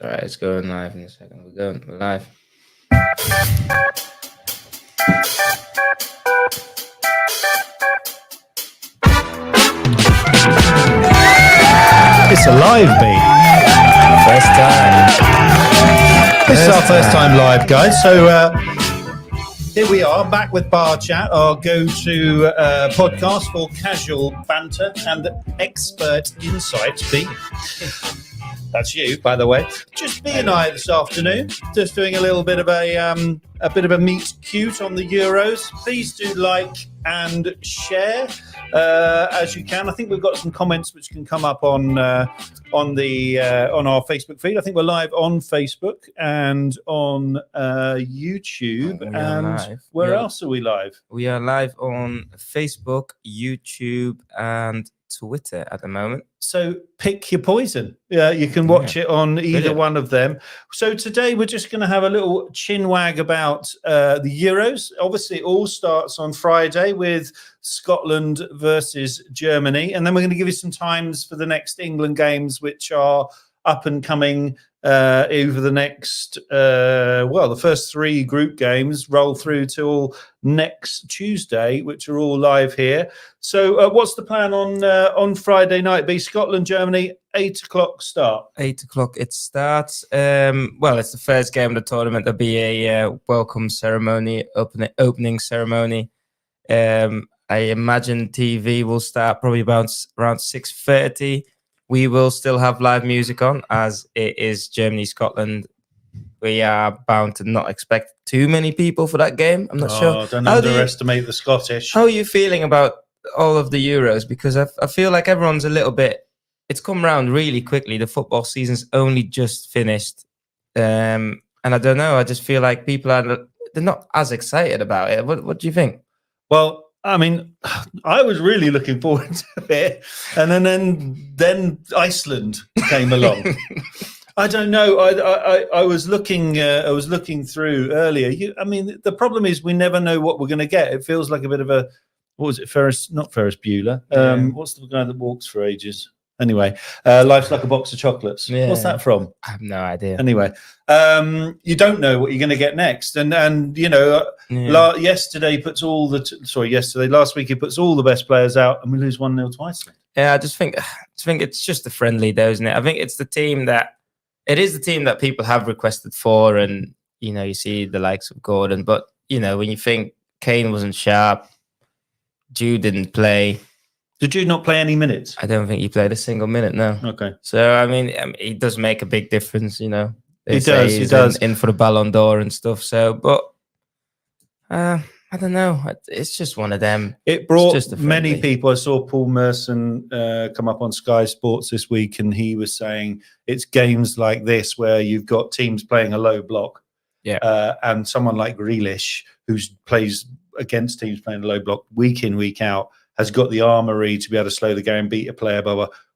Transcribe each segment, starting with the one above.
All right, it's going live in a second. We're live. It's a live beat. First time. This is our first time live, guys. So here we are, back with Bar Chat, our go-to podcast for casual banter and expert insight. B, that's you, by the way. Just B and I this afternoon, just doing a little bit of a meet cute on the Euros. Please do like and share as you can. I think we've got some comments which can come up on our Facebook feed. I think we're live on Facebook and on YouTube. And where else are we live? We are live on Facebook, YouTube, and Twitter at the moment. So pick your poison. You can watch it on either one of them. So today we're just going to have a little chin wag about the Euros. Obviously, it all starts on Friday with Scotland versus Germany. And then we're going to give you some times for the next England games, which are up and coming over the next, the first three group games roll through till next Tuesday, which are all live here. So what's the plan on Friday night? Be Scotland, Germany, 8 o'clock start. 8 o'clock it starts. It's the first game of the tournament. There'll be a welcome ceremony, opening ceremony. I imagine TV will start probably around 6:30. We will still have live music on, as it is Germany-Scotland. We are bound to not expect too many people for that game. I'm not sure. Don't underestimate the Scottish. How are you feeling about all of the Euros? Because I feel like everyone's a little bit... It's come around really quickly. The football season's only just finished. And I don't know. I just feel like they're not as excited about it. What do you think? Well, I mean, I was really looking forward to it, and then Iceland came along. I don't know. I was looking through earlier. The problem is we never know what we're going to get. It feels like a bit of a, what was it? Not Ferris Bueller. What's the guy that walks for ages? Anyway, life's like a box of chocolates. Yeah. What's that from? I have no idea. Anyway, you don't know what you're going to get next, and last week he puts all the best players out, and we lose 1-0 twice. Yeah, I just think it's just a friendly, though, isn't it? I think it's the team that people have requested for, and you see the likes of Gordon, but when you think Kane wasn't sharp, Jude didn't play. Did Jude not play any minutes? I don't think he played a single minute, no. Okay. So, he does make a big difference, He does. In for the Ballon d'Or and stuff. So, but I don't know. It's just one of them. It brought many people. I saw Paul Merson come up on Sky Sports this week, and he was saying it's games like this where you've got teams playing a low block. Yeah. And someone like Grealish, who plays against teams playing a low block week in, week out, has got the armory to be able to slow the game, beat a player,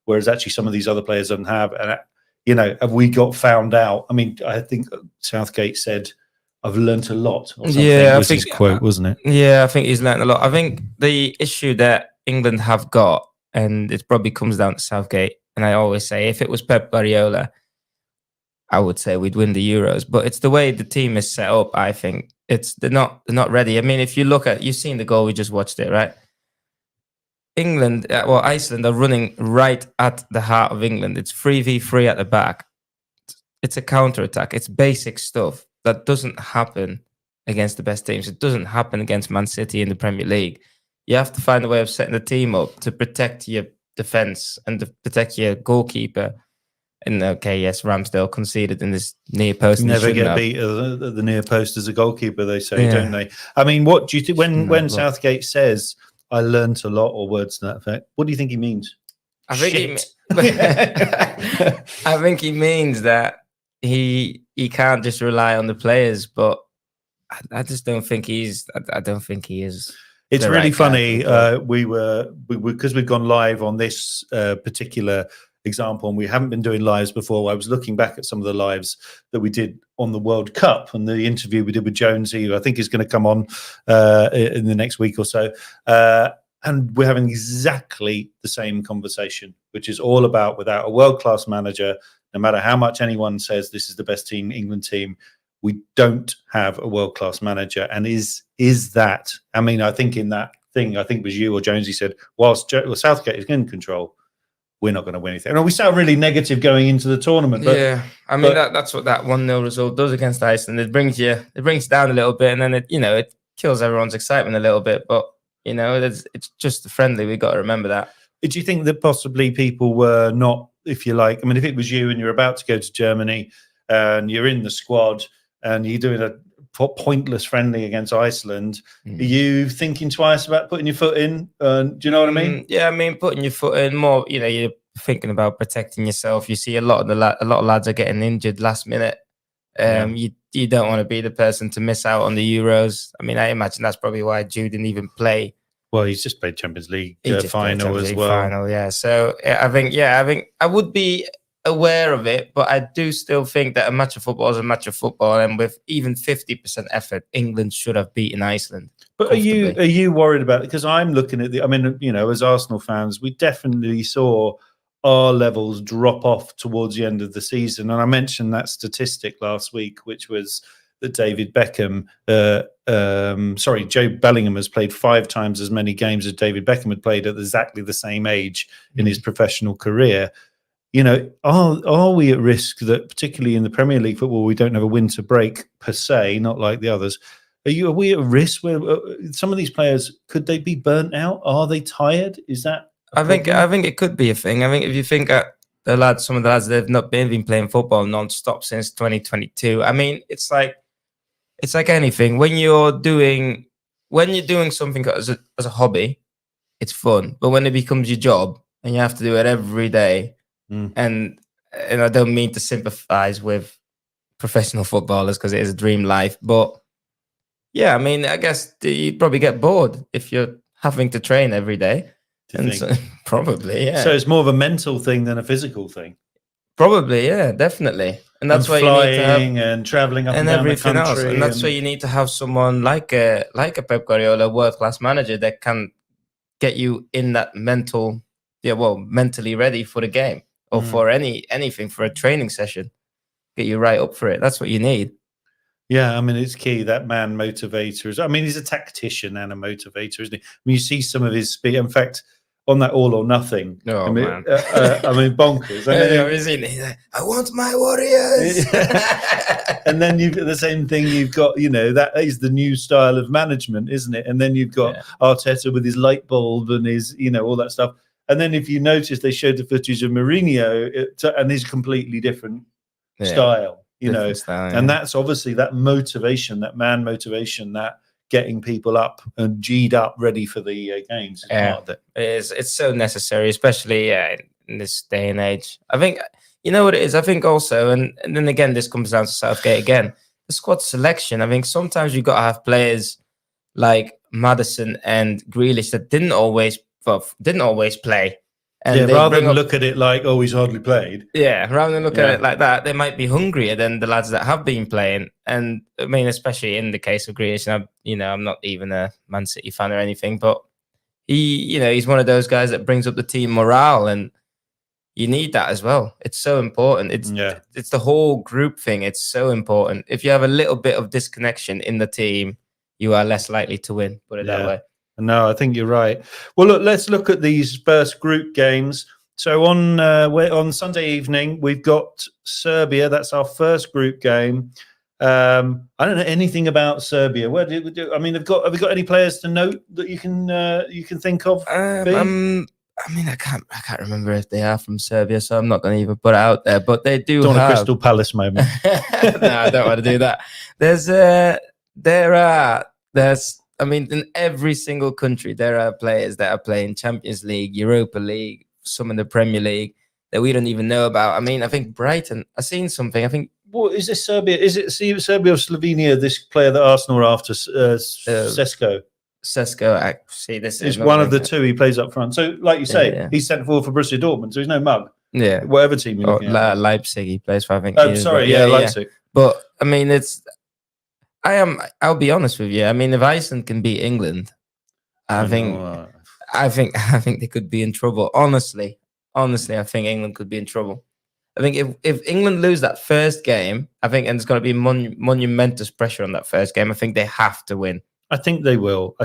whereas actually some of these other players don't have. And, have we got found out? I think Southgate said, I've learnt a lot. Or something. Yeah, was his quote, wasn't it? Yeah, I think he's learnt a lot. I think the issue that England have got, and it probably comes down to Southgate, and I always say, if it was Pep Guardiola, I would say we'd win the Euros. But it's the way the team is set up, I think. They're not ready. If you look at, you've seen the goal, we just watched it, right? Iceland are running right at the heart of England. It's 3v3 at the back. It's a counter-attack. It's basic stuff that doesn't happen against the best teams. It doesn't happen against Man City in the Premier League. You have to find a way of setting the team up to protect your defence and to protect your goalkeeper. And yes, Ramsdale conceded in this near post. Never get beat at the near post as a goalkeeper, they say, don't they? What do you think when Southgate says, I learnt a lot, or words to that effect? What do you think he means? I think he means that he can't just rely on the players, but I just don't think he's. I don't think he is. It's really funny. Because we've gone live on this particular example, and we haven't been doing lives before. I was looking back at some of the lives that we did on the World Cup and the interview we did with Jonesy, who I think is going to come on in the next week or so. And we're having exactly the same conversation, which is all about, without a world-class manager, no matter how much anyone says this is the best team, England team, we don't have a world-class manager. And is that, I mean, I think in that thing, I think it was you or Jonesy said, whilst Southgate is in control, we're not going to win anything. And we sound really negative going into the tournament. But, yeah, I mean, that's what that 1-0 result does against Iceland. It brings you down a little bit, and then it kills everyone's excitement a little bit. But it's just a friendly. We got to remember that. Do you think that possibly people were not, if you like, I mean, if it was you and you're about to go to Germany and you're in the squad and you're doing a pointless friendly against Iceland, are you thinking twice about putting your foot in? Do you know what I mean? Yeah, I mean, putting your foot in more. You're thinking about protecting yourself. You see a lot of lads are getting injured last minute. You don't want to be the person to miss out on the Euros. I mean, I imagine that's probably why Jude didn't even play. Well, he's just played Champions League final as well. Final, yeah. So I think I would be aware of it, but I do still think that a match of football is a match of football, and with even 50% effort, England should have beaten Iceland. But are you worried about it? Because I'm looking at I mean, as Arsenal fans, we definitely saw our levels drop off towards the end of the season. And I mentioned that statistic last week, which was that David Beckham, Joe Bellingham has played 5 times as many games as David Beckham had played at exactly the same age in his professional career. Are we at risk that, particularly in the Premier League football, we don't have a winter break per se, not like the others? Are we at risk where some of these players, could they be burnt out? Are they tired? Is that? I think it could be a thing. I think if you think at some of the lads, they've not been playing football non-stop since 2022. I mean, it's like anything. When you're doing something as a hobby, it's fun. But when it becomes your job and you have to do it every day, and I don't mean to sympathize with professional footballers because it is a dream life, but yeah, I mean, I guess you probably get bored if you're having to train every day. Probably, yeah. So it's more of a mental thing than a physical thing. Probably, yeah, definitely. And that's why flying you need to have, and traveling up and down everything the country. Else. And that's why you need to have someone like a Pep Guardiola, world-class manager that can get you in that mentally ready for the game or for anything, for a training session. Get you right up for it. That's what you need. Yeah, I mean, it's key, that man motivator. I mean, he's a tactician and a motivator, isn't he? I mean, you see some of his speech. In fact, on that All or Nothing, man. I mean, bonkers. I want my Warriors. And then you've got the same thing. You've got, that is the new style of management, isn't it? And then you've got Arteta with his light bulb and his, all that stuff. And then if you notice, they showed the footage of Mourinho and his completely different style. And that's obviously that motivation, that man motivation, that getting people up and G'd up, ready for the games. Part of it. It's so necessary, especially in this day and age. I think, what it is? I think also, and then again, this comes down to Southgate again, the squad selection. I think sometimes you've got to have players like Maddison and Grealish that didn't always play. And rather than look at it like, he's hardly played. Yeah, rather than look at it like that, they might be hungrier than the lads that have been playing. And I mean, especially in the case of Grealish, I'm not even a Man City fan or anything, but he's one of those guys that brings up the team morale, and you need that as well. It's so important. It's the whole group thing. It's so important. If you have a little bit of disconnection in the team, you are less likely to win. Put it that way. No, I think you're right. Well, look, let's look at these first group games. So on Sunday evening, we've got Serbia. That's our first group game. I don't know anything about Serbia. Where do we do? I mean, have we got any players to note that you can think of? I can't remember if they are from Serbia, so I'm not going to even put it out there. But they do have a Crystal Palace moment. No, I don't want to do that. I mean, in every single country, there are players that are playing Champions League, Europa League, some in the Premier League that we don't even know about. I mean, I think Brighton, I've seen something. I think. What is this Serbia? Is it Serbia or Slovenia, this player that Arsenal are after, Sesko? Sesko, I see this is one of the two. He plays up front. So, like you say, he's sent forward for Borussia Dortment, so he's no mug. Yeah. Whatever team you're looking at. Leipzig, he plays for, I think. Leipzig. But, I mean, I'll be honest with you. I mean, if Iceland can beat England, I think they could be in trouble. Honestly, I think England could be in trouble. I think if England lose that first game, I think, and it's going to be monumentous pressure on that first game, I think they have to win. I think they will.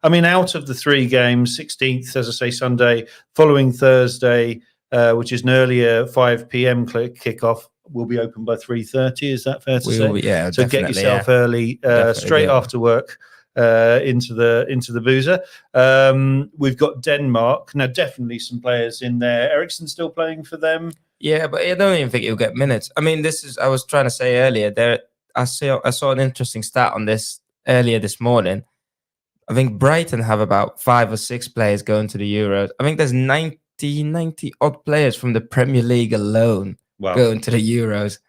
I mean, out of the 3 games, 16th, as I say, Sunday, following Thursday, which is an earlier 5 p.m. kickoff, will be open by 3:30. Is that fair to say? Yeah, so get yourself early, straight after work. Into the boozer. We've got Denmark now. Definitely some players in there. Ericsson still playing for them. Yeah, but I don't even think he'll get minutes. I mean, I was trying to say earlier. I saw an interesting stat on this earlier this morning. I think Brighton have about 5 or 6 players going to the Euros. I think there's 90 odd players from the Premier League alone going to the Euros.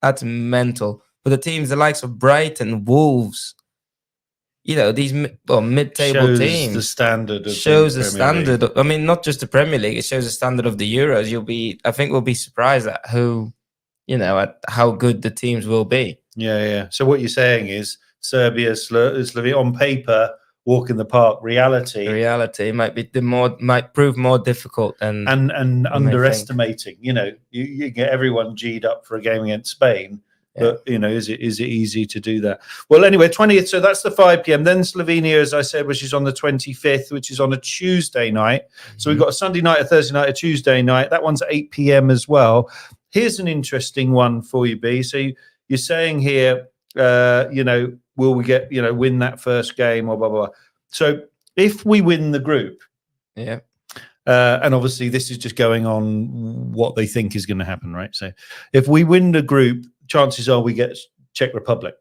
That's mental. But the teams, the likes of Brighton, Wolves. These mid-table teams. The standard of shows the standard. I mean, not just the Premier League. It shows the standard of the Euros. I think we'll be surprised at at how good the teams will be. Yeah. So what you're saying is Serbia, Slovenia, on paper, walk in the park. Reality might prove more difficult and underestimating. You get everyone G'd up for a game against Spain. Yeah. But is it easy to do that? Well, anyway, 20th. So that's the 5 p.m. Then Slovenia, as I said, which is on the 25th, which is on a Tuesday night. So we've got a Sunday night, a Thursday night, a Tuesday night. That one's at 8 p.m. as well. Here's an interesting one for you, B. So you're saying here, will we get win that first game or blah blah blah. So if we win the group, yeah. And obviously this is just going on what they think is going to happen, right? So if we win the group, chances are we get Czech Republic.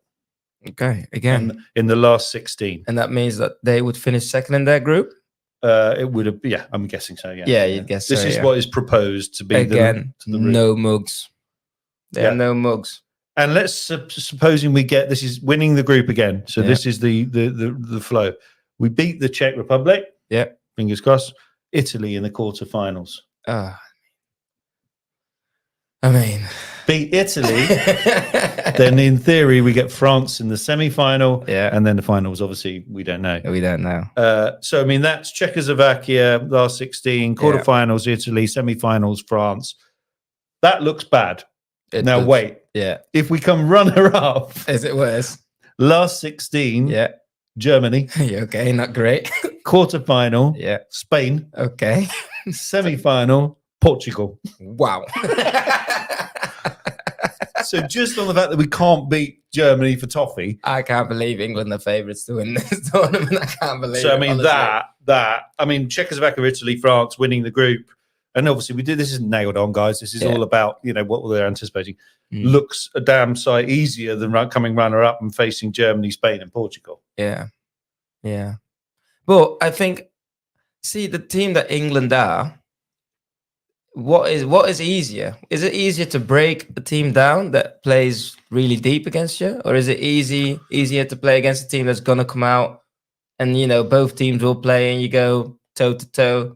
Okay, again. In the last 16. And that means that they would finish second in their group? It would have, yeah, I'm guessing so, yeah. Yeah, you'd guess This is what is proposed to be again, no mugs. There are no mugs. And let's supposing we get, this is winning the group again. So this is the flow. We beat the Czech Republic. Yeah. Fingers crossed. Italy in the quarterfinals. I mean, beat Italy, then in theory we get France in the semi-final, and then the finals. Obviously, we don't know. So I mean, that's Czechoslovakia last 16, quarterfinals Italy, semi-finals France. That looks bad. Wait, if we come runner-up, is it worse? Last 16, Germany. Okay, not great. Quarterfinal, Spain. Okay, semi-final, Portugal. Wow. So just on the fact that we can't beat Germany for toffee, I can't believe England are favourites to win this tournament. I can't believe. So I mean I mean Czechoslovakia, Italy, France winning the group, and obviously we did. This isn't nailed on, guys. This is all about what they're anticipating. Looks a damn sight easier than coming runner up and facing Germany, Spain, and Portugal. Yeah. But I think, the team that England are. What is easier? Is it easier to break a team down that plays really deep against you, or is it easier to play against a team that's gonna come out and both teams will play and you go toe to toe?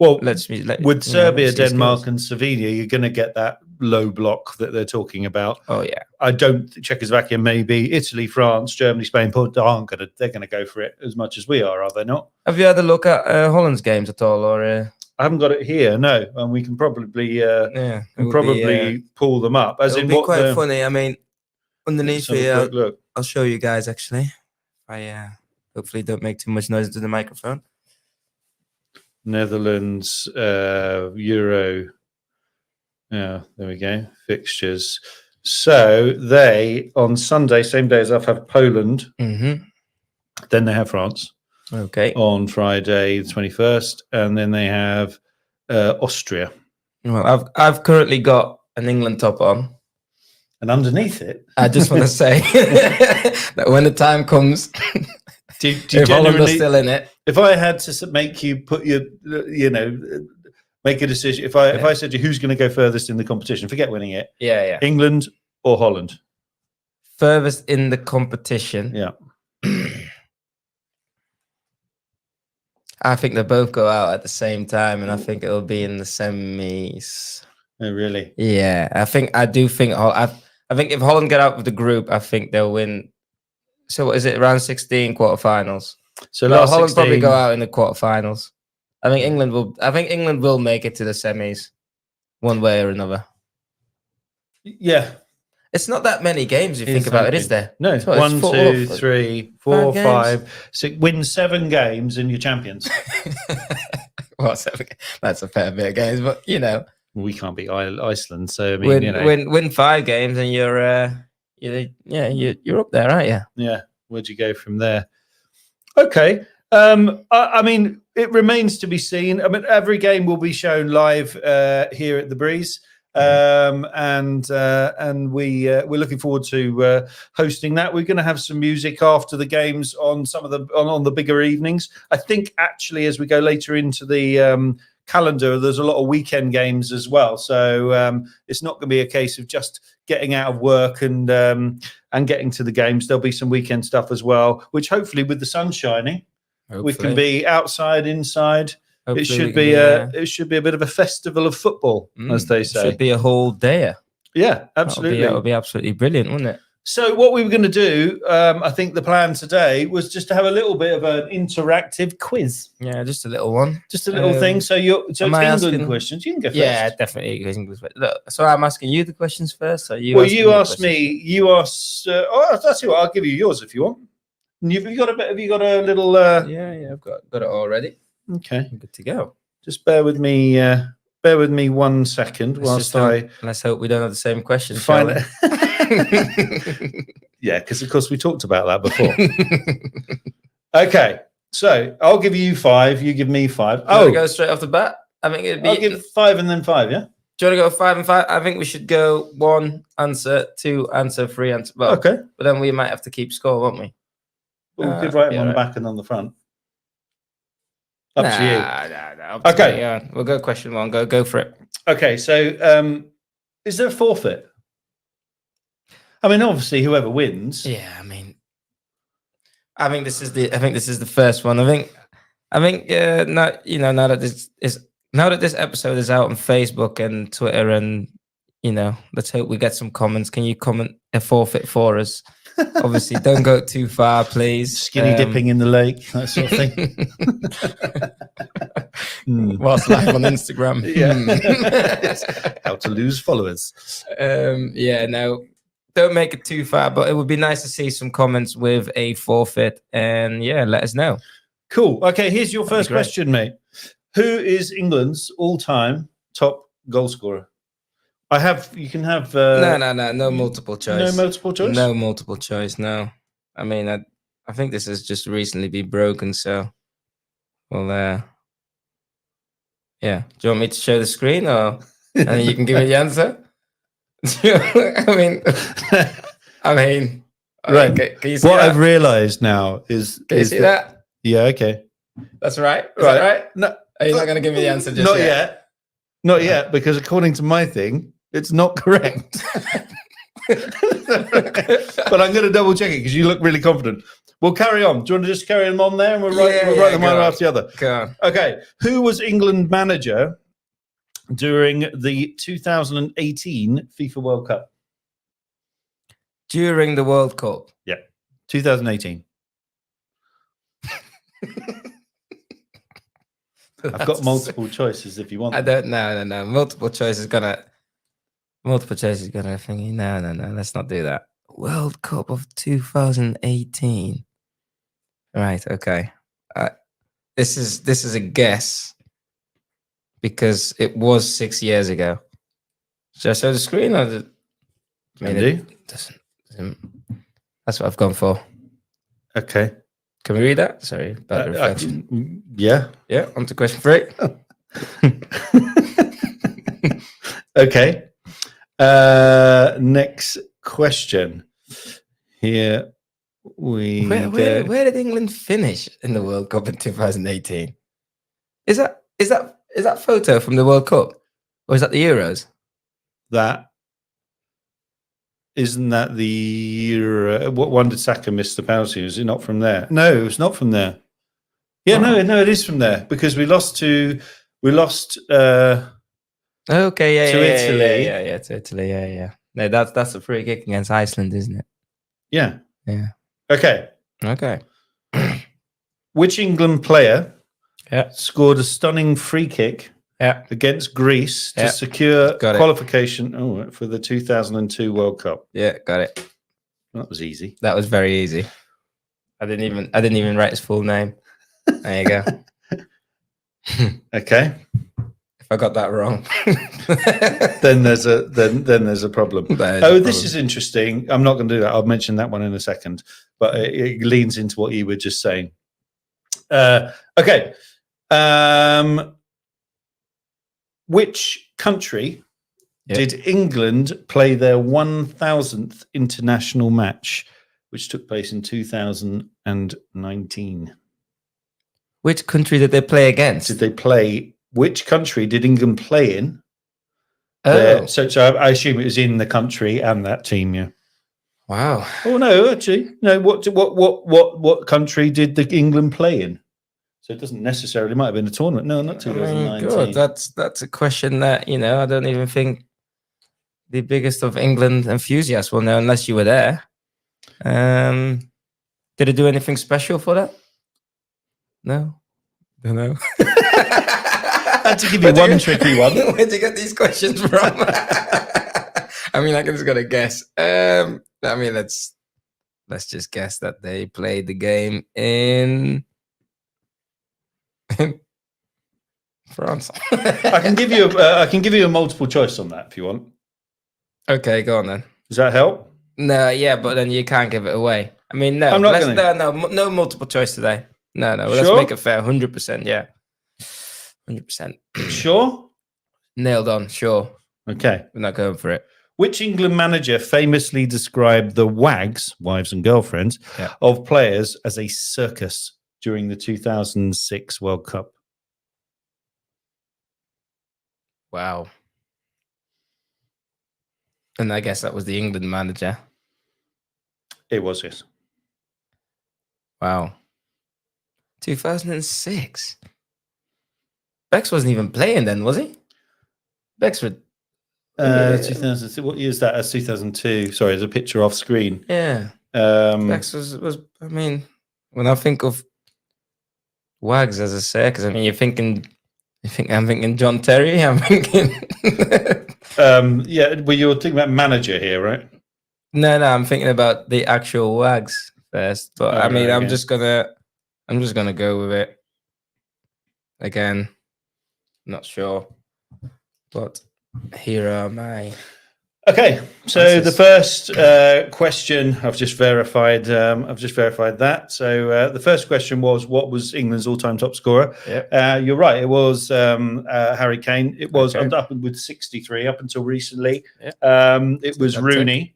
Well, with Serbia, Denmark, and Slovenia, you're going to get that low block that they're talking about. Oh yeah, I don't. Czechoslovakia, maybe Italy, France, Germany, Spain, Portugal they're going to go for it as much as we are they not? Have you had a look at Holland's games at all, or? I haven't got it here, no, and we can probably pull them up. It'll be quite funny. I mean, underneath here, look. I'll show you guys actually. I hopefully don't make too much noise into the microphone. Netherlands, Euro. Yeah, there we go. Fixtures. So they on Sunday, same day as us, have Poland. Mm-hmm. Then they have France. Okay. On Friday, the 21st, and then they have Austria. Well, I've currently got an England top on, and underneath it, I just want to say that when the time comes, if Holland are still in it, if I had to make you put your, make a decision. If I said to you who's going to go furthest in the competition, forget winning it. Yeah. England or Holland? Furthest in the competition. Yeah. I think they both go out at the same time, and I think it'll be in the semis. Oh, really? Yeah, I think if Holland get out of the group, I think they'll win. So what is it, round 16 quarterfinals? So Holland probably go out in the quarterfinals. I think England will make it to the semis, one way or another. Yeah. It's not that many games you think about it, is there? No, It's what, it's 1, four- 2, four- 3, 4, 5 5, 6. Win 7 games and you're champions. Well, that's a fair bit of games, but We can't beat Iceland, so I mean, win 5 games and you're up there, aren't you? Yeah. Where'd you go from there? Okay. I mean, it remains to be seen. I mean, every game will be shown live here at the Breeze. And we're looking forward to hosting that. We're going to have some music after the games on some of the on the bigger evenings. I think actually as we go later into the calendar, there's a lot of weekend games as well. So it's not going to be a case of just getting out of work and getting to the games. There'll be some weekend stuff as well, which hopefully with the sun shining, we can be outside, inside. Hopefully it should be a bit of a festival of football, as they say. It should be a whole day. Yeah, absolutely. That would be absolutely brilliant, wouldn't it? So what we were going to do, I think the plan today was just to have a little bit of an interactive quiz. Yeah, just a little one. Just a little thing. So it's England questions. You can go first. Yeah, definitely. Look, so I'm asking you the questions first. So you ask me. You ask. That's what I'll give you yours if you want. Have you got a little? Yeah. I've got it already. Okay, good to go. Just bear with me. Bear with me 1 second let's hope we don't have the same question. Yeah, because of course we talked about that before. Okay, so I'll give you 5. You give me 5. Go straight off the bat. I think I'll give 5 and then 5. Yeah. Do you want to go 5 and 5? I think we should go 1 answer, 2 answer, 3 answer. Well, okay. But then we might have to keep score, won't we? We could write them on the back and on the front. Up to you. No. Okay. We'll go question 1. Go for it. Okay. So, is there a forfeit? I mean, obviously, whoever wins. Yeah. I think this is the first one. I think now that this episode is out on Facebook and Twitter, and let's hope we get some comments. Can you comment a forfeit for us? Obviously, don't go too far, please. Skinny dipping in the lake, that sort of thing. Whilst live on Instagram. How to lose followers. No, don't make it too far, but it would be nice to see some comments with a forfeit, and let us know. Cool. Okay, here's your first question, mate. Who is England's all-time top goal scorer? You can have... No multiple choice. No multiple choice? No multiple choice, no. I mean, I think this has just recently been broken, so... Well, yeah. Do you want me to show the screen, or... and you can give me the answer? I mean... Right. Can you see what that? I've realised now is... Can you see that? Yeah, okay. That's right. Is that right? No. Are you not going to give me the answer just Not yet. Not yet, because according to my thing... It's not correct. But I'm going to double check it because you look really confident. We'll carry on. Do you want to just carry them on there and we'll write them one after the other? Go on. Okay. Who was England manager during the 2018 FIFA World Cup? During the World Cup? Yeah. 2018. I've got multiple choices if you want. I don't know. No. Multiple choice is gonna think. No. Let's not do that. World Cup of 2018. Right. Okay. This is a guess because it was 6 years ago. Should I show the screen or? That's what I've gone for. Okay. Can we read that? Sorry, bad reflection. Yeah. On to question 3. Okay. Next question. Here we go. Where did England finish in the World Cup in 2018? Is that photo from the World Cup, or is that the Euros? Isn't that the Euro? What one did Saka miss the penalty? Was it not from there? No, it's not from there. Yeah, no, it is from there because we lost to Italy. To Italy. Yeah. No, that's a free kick against Iceland, isn't it? Yeah. Okay. Which England player scored a stunning free kick against Greece to secure qualification for the 2002 World Cup. Yeah, got it. That was easy. That was very easy. I didn't even write his full name. There you go. Okay. If I got that wrong, then there's a problem. This is interesting. I'm not going to do that. I'll mention that one in a second, but it leans into what you were just saying. Okay. Which country did England play their 1000th international match, which took place in 2019? Which country did they play against? Which country did England play in? So I assume it was in the country and that team, yeah. Wow. Oh no, actually, no. What country did the England play in? So it doesn't necessarily might have been a tournament. No, not 2019. God, that's a question that I don't even think the biggest of England enthusiasts will know unless you were there. Did it do anything special for that? No, don't know. I had to give you one tricky one. Where'd you get these questions from? I mean, I can just gotta guess. Let's just guess that they played the game in France. I can give you a multiple choice on that if you want. Okay, go on then. Does that help? No, yeah, but then you can't give it away. I mean, no, I'm not gonna... no multiple choice today. No, let's make it fair. 100%, yeah. 100%. Sure? Nailed on, sure. Okay. We're not going for it. Which England manager famously described the wags, wives and girlfriends, of players as a circus during the 2006 World Cup? Wow. And I guess that was the England manager. It was, yes. Wow. 2006. Bex wasn't even playing then, was he? Bex would. 2002. What year is that? That's 2002. Sorry, there's a picture off screen. Yeah. Bex was. I mean, when I think of wags as a circus, I mean, I'm thinking John Terry. I'm thinking. Yeah, well, you're thinking about manager here, right? No, I'm thinking about the actual wags first. But I'm just gonna go with it. Again, not sure, but here are my. Okay, so the first question I've just verified. That. So the first question was, what was England's all-time top scorer? Yep. You're right. It was Harry Kane. It was up with 63 up until recently. Yep. It was Rooney,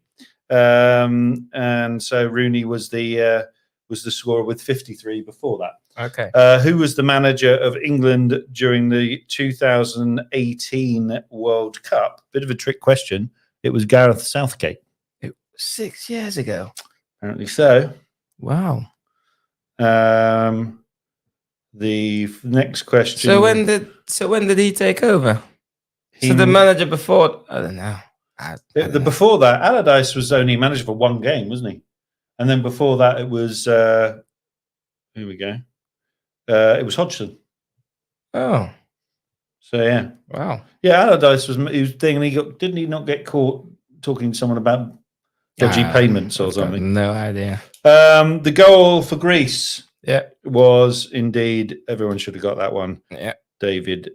and so Rooney was the scorer with 53 before that. Okay. Who was the manager of England during the 2018 World Cup? Bit of a trick question. It was Gareth Southgate. 6 years ago. Apparently so. Wow. The next question. So when did he take over? So the manager before, I don't know. Before that, Allardyce was only manager for one game, wasn't he? And then before that, it was here we go. It was Hodgson. Oh. So yeah. Wow. Yeah, Allardyce was thinking didn't he not get caught talking to someone about dodgy payments or something? No idea. The goal for Greece was indeed, everyone should have got that one. Yeah. David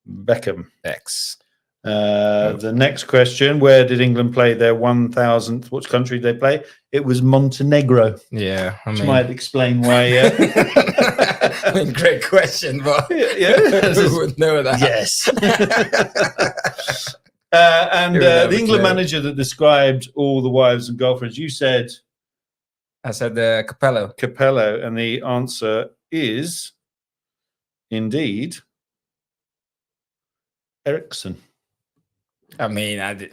Beckham. X. The next question, where did England play their 1000th? Which country did they play? It was Montenegro. Yeah. Which might explain why. I mean, great question, but who would know that? Yes. And the England manager that described all the wives and girlfriends, you said? I said Capello. Capello, and the answer is indeed Ericsson. I didn't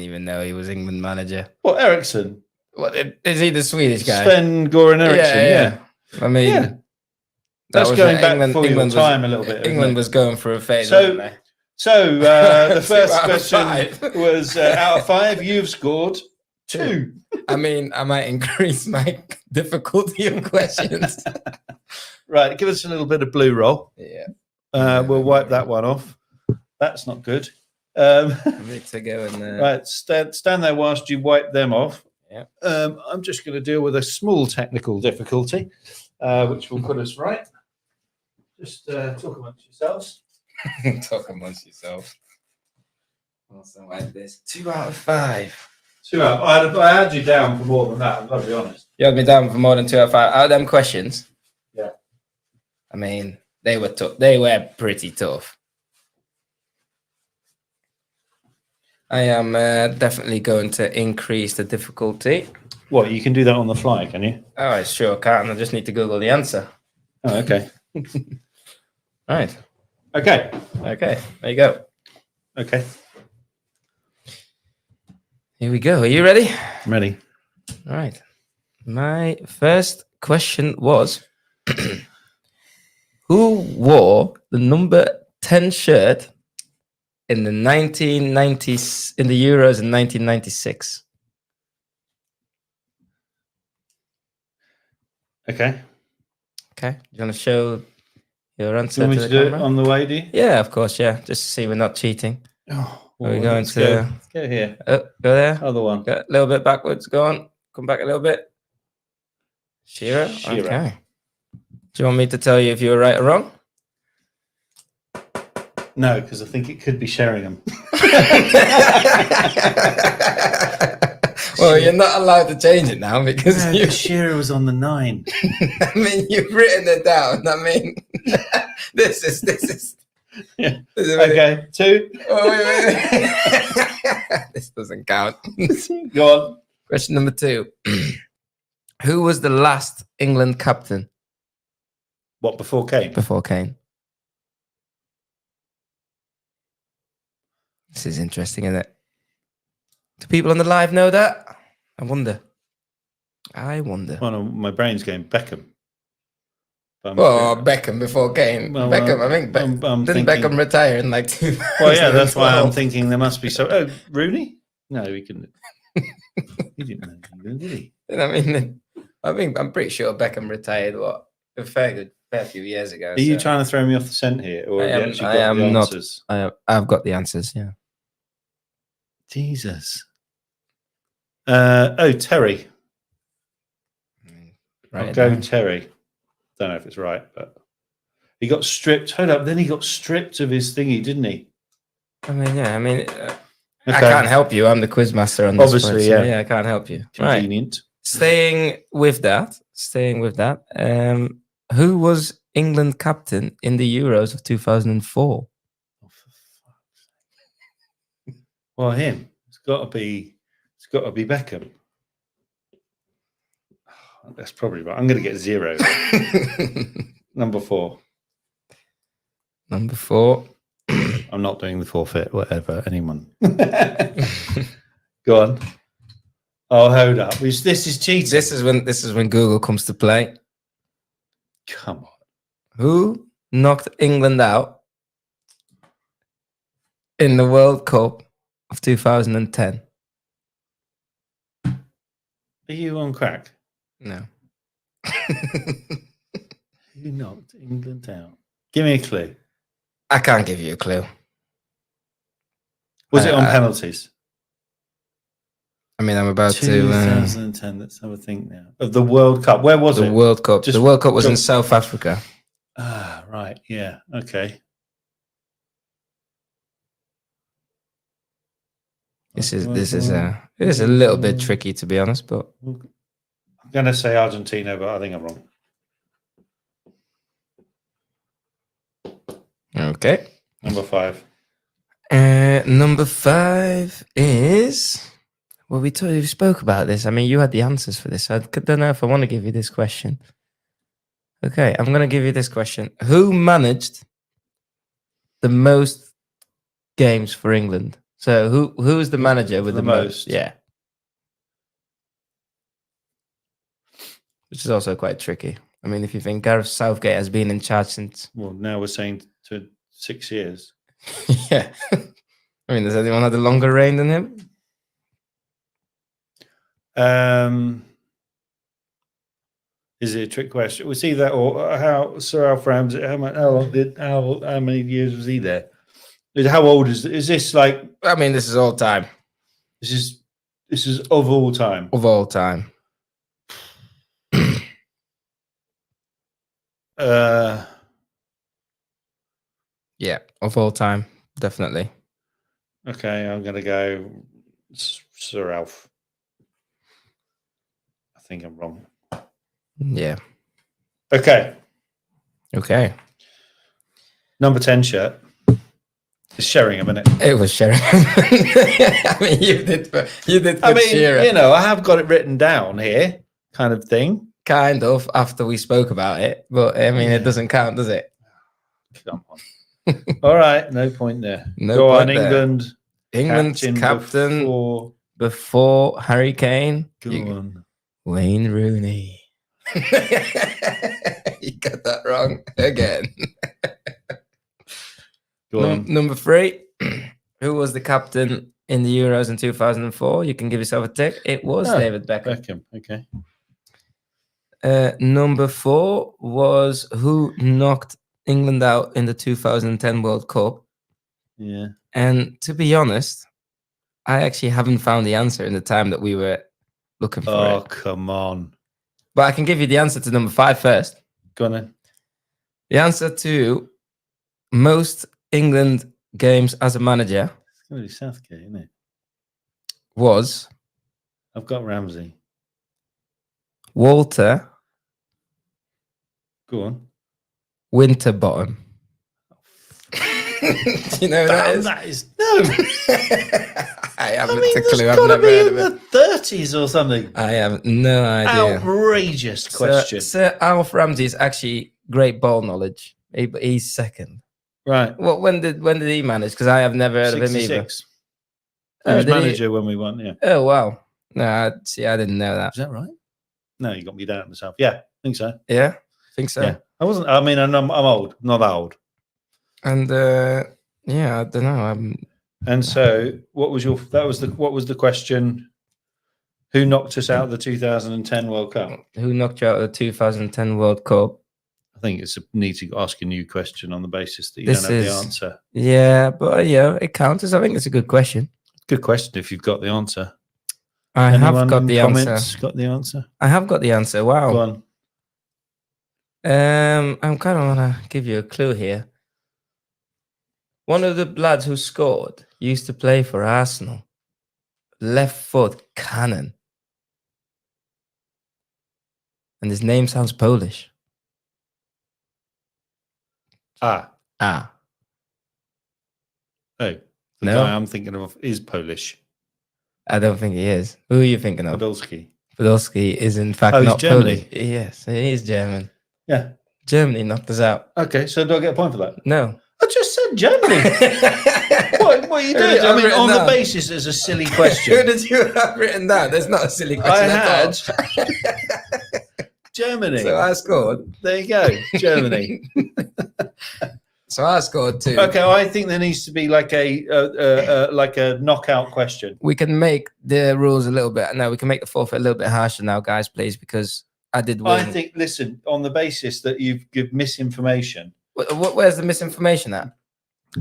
even know he was England manager. What, Ericsson? What is he, the Swedish guy? Sven-Goran Eriksson. Yeah. I mean, that's going back for your time a little bit. England was going for a phase. So the first question was out of 5. You've scored 2. I mean, I might increase my difficulty of questions. Right, give us a little bit of blue roll. Yeah. We'll wipe that one off. That's not good. I need to go and right, stand there whilst you wipe them off. Yeah. I'm just going to deal with a small technical difficulty, which will put us right. Just talk amongst yourselves. Talk amongst yourselves. Also like this. 2 out of 5. 2 out. I had you down for more than that. I've got to be honest. You had me down for more than 2 out of 5. Out of them questions. Yeah. I mean, they were tough. They were pretty tough. I am definitely going to increase the difficulty. What, you can do that on the fly, can you? Oh, I sure can. I just need to Google the answer. Oh, okay. Right. Okay. Okay. There you go. Okay. Here we go. Are you ready? I'm ready. All right. My first question was, who wore the number 10 shirt in the 1990s, in the Euros in 1996? Okay. Okay. You want to show your answer? Do you want me to do it camera? on the way, do you? Yeah, of course. Yeah. Just to see we're not cheating. Oh, Are we going let's to let's go here? Go there? Other one. Go a little bit backwards. Go on. Come back a little bit. Shearer? Shearer. Okay. Do you want me to tell you if you were right or wrong? No, because I think it could be Sheringham. Well, you're not allowed to change it now because Shearer was on the 9. I mean, you've written it down. I mean, this is. Yeah. This is Okay, 2. Oh, wait. This doesn't count. Go on. Question number 2. Who was the last England captain? What, before Kane? Before Kane. This is interesting, isn't it? Do people on the live know that? I wonder. Well, no, my brain's going Beckham. Beckham before Kane. Well, Beckham, I think. I'm Didn't thinking- Beckham retire in like 2? Well, yeah, that's why I'm thinking there must be so. Oh, Rooney? No, he couldn't. He didn't know England, did he? I think I'm pretty sure Beckham retired a fair few years ago. Are you trying to throw me off the scent here, or have you actually got the answers? I've got the answers. Yeah. Jesus. Terry. Right. I'll go Terry. Don't know if it's right, but he got stripped. Hold up. Then he got stripped of his thingy, didn't he? I mean, yeah. I can't help you. I'm the quiz master on this. Obviously, point, so yeah. I can't help you. Convenient. Right. Staying with that. Who was England captain in the Euros of 2004? Oh, for fuck's sake. Well, him. It's got to be Beckham. That's probably right. I'm going to get 0. Number 4. Number 4. I'm not doing the forfeit, whatever, anyone. Go on. Oh, hold up. This is cheating. This is when Google comes to play. Come on. Who knocked England out in the World Cup of 2010? Are you on crack? No. Who knocked England out? Give me a clue. I can't give you a clue. Was it on penalties? I mean, I'm about 2010. Let's have a think now. Of the World Cup. Where was it? The World Cup. The World Cup was in South Africa. Ah, right. Yeah. Okay. It is a little bit tricky, to be honest, but I'm going to say Argentina, but I think I'm wrong. Okay. Number 5. Number 5 is... Well, we spoke about this. I mean, you had the answers for this. I don't know if I want to give you this question. Okay, I'm going to give you this question. Who managed the most games for England? So who is the manager with the most? Yeah. Which is also quite tricky. I mean, if you think Gareth Southgate has been in charge since... Well, now we're saying to 6 years. Yeah. I mean, does anyone have a longer reign than him? Is it a trick question? Was he that, or how Sir Alf Ramsey? How many years was he there? How old is this? Like, I mean, this is all time. This is of all time. Of all time. Yeah, of all time, definitely. Okay, I'm gonna go Sir Alf. I think I'm wrong. Yeah. Okay. Number 10 shirt. It's Sheringham, isn't it? It was Sheringham. I mean, you did. I mean, you know, I have got it written down here, kind of thing. Kind of after we spoke about it, but I mean, it doesn't count, does it? Come on. All right, no point there. No Go point on, there. England's captain before Harry Kane. Go on. Wayne Rooney. You got that wrong again. Go on. Number 3. Who was the captain in the Euros in 2004? You can give yourself a tick. It was David Beckham. Okay. Number 4 was who knocked England out in the 2010 World Cup. Yeah. And to be honest, I actually haven't found the answer in the time that we were looking for it. Oh, come on. But I can give you the answer to number 5 first. Go on then. The answer to most England games as a manager It's going to be Southgate, isn't it? was... I've got Ramsey. Walter... Go on. Winterbottom. Do you know who that is? No. I haven't a clue. I've got to never be heard in of it. the 30s or something. I have no idea. Outrageous question. Sir Alf Ramsey is actually great ball knowledge. He's second. Right. Well, when did he manage? Because I have never heard of him either. He was manager when we won, yeah. Oh, wow. No, I didn't know that. Is that right? No, you got me down myself. Yeah, I think so. Yeah, I think so. Yeah. I mean, I'm old, not that old. And yeah, I don't know. And so, what was the question? Who knocked us out of the 2010 World Cup? Who knocked you out of the 2010 World Cup? I think it's need to ask a new question on the basis that you don't have the answer. Yeah, but it counts. I think it's a good question. Good question if you've got the answer. I have got the answer. Got the answer? I have got the answer. Wow. Go on. I'm kind of want to give you a clue here. One of the lads who scored used to play for Arsenal. Left foot cannon. And his name sounds Polish. Oh, the guy I'm thinking of is Polish. I don't think he is. Who are you thinking of? Podolski. Podolski is in fact not Polish. Yes, he is German. Yeah. Germany knocked us out. Okay, so do I get a point for that? No. I just said Germany. What are you doing? I mean, on the basis it's a silly question. Who did you have written down? There's not a silly question. I had Germany. So I scored. There you go, Germany. So I scored 2. Okay, I think there needs to be like a knockout question. We can make the rules a little bit. No, we can make the forfeit a little bit harsher now, guys, please, because I did win. I think. Listen, on the basis that you've given misinformation. Where's the misinformation at?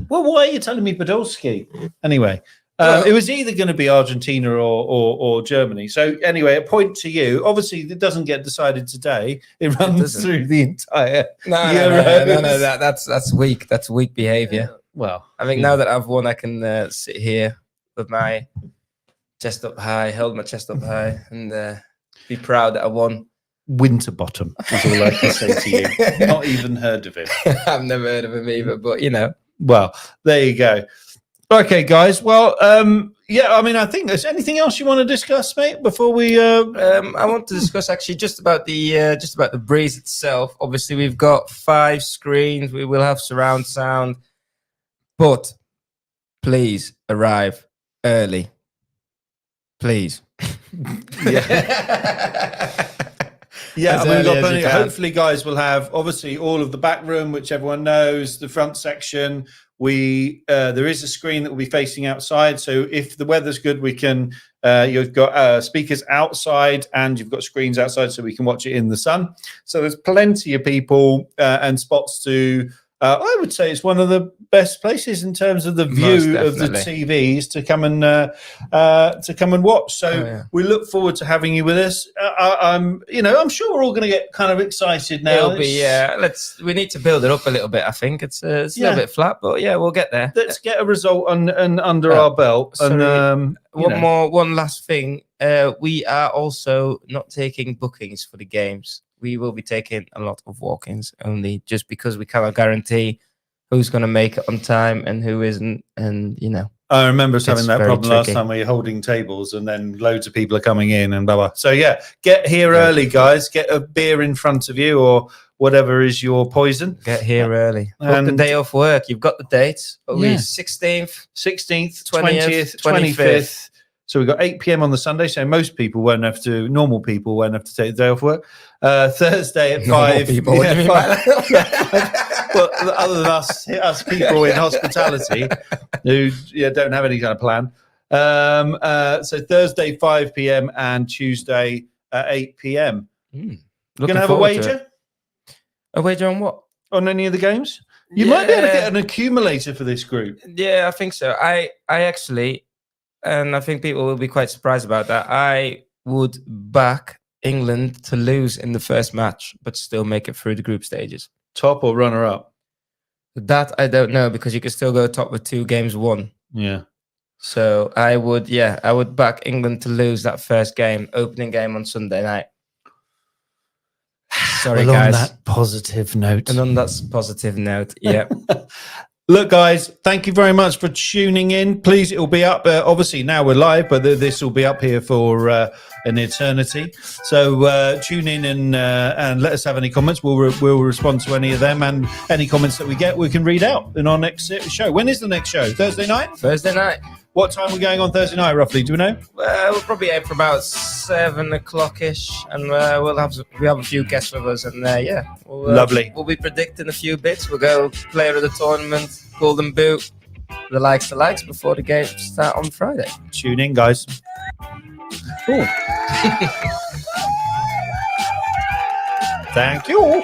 Well, why are you telling me Podolski? Anyway, it was either going to be Argentina or Germany. So anyway, a point to you. Obviously, it doesn't get decided today. It runs through the entire No, that's weak. That's weak behavior. Well, I think now that I've won, I can sit here with my chest up high, held my chest up high, and be proud that I won. Winterbottom is all I can say to you. Not even heard of him. I've never heard of him either, but you know. Well, there you go. Okay, guys. Well, yeah. I mean, I think there's anything else you want to discuss, mate, before we. I want to discuss actually just about the breeze itself. Obviously, we've got 5 screens. We will have surround sound, but please arrive early. Please. Yeah. Yeah, as we've early got as you plenty. can. Hopefully, guys will have obviously all of the back room, which everyone knows, the front section. There is a screen that will be facing outside. So if the weather's good, we can. You've got speakers outside, and you've got screens outside, so we can watch it in the sun. So there's plenty of people and spots to. I would say it's one of the best places in terms of the view of the TVs to come and watch. So we look forward to having you with us. I'm sure we're all going to get kind of excited now. It'll be we need to build it up a little bit. I think it's a little bit flat, but yeah, we'll get there. Let's get a result under our belt. Sorry, and one last thing. We are also not taking bookings for the games. We will be taking a lot of walk-ins only, just because we cannot guarantee who's going to make it on time and who isn't. And I remember us having that problem last tricky. time, where you're holding tables and then loads of people are coming in and blah blah. So yeah, get here early, guys. Get a beer in front of you or whatever is your poison. Get here early. Book the day off work. You've got the dates. 16th, 20th, 25th. So we've got 8 p.m. on the Sunday. So normal people won't have to take the day off work. Thursday at 5. People, what do you mean by that? Well, other than us people in hospitality who don't have any kind of plan. So Thursday 5 p.m. and Tuesday at 8 p.m. You're going to have a wager? A wager on what? On any of the games? You might be able to get an accumulator for this group. Yeah, I think so. I actually, and I think people will be quite surprised about that, I would back England to lose in the first match, but still make it through the group stages. Top or runner up? That I don't know, because you can still go top with 2 games won. Yeah. So I would back England to lose that first game, opening game on Sunday night. Sorry, guys. On that positive note. And on that positive note, yeah. Look, guys, thank you very much for tuning in. Please, it'll be up. Obviously, now we're live, but this will be up here for an eternity. So tune in and let us have any comments. We'll respond to any of them, and any comments that we get, we can read out in our next show. When is the next show? Thursday night? Thursday night. What time are we going on Thursday night, roughly? Do we know? We'll probably aim for about 7 o'clock-ish, and we have a few guests with us, and lovely. We'll be predicting a few bits. We'll go player of the tournament, golden boot, the likes before the games start on Friday. Tune in, guys. Cool. Thank you.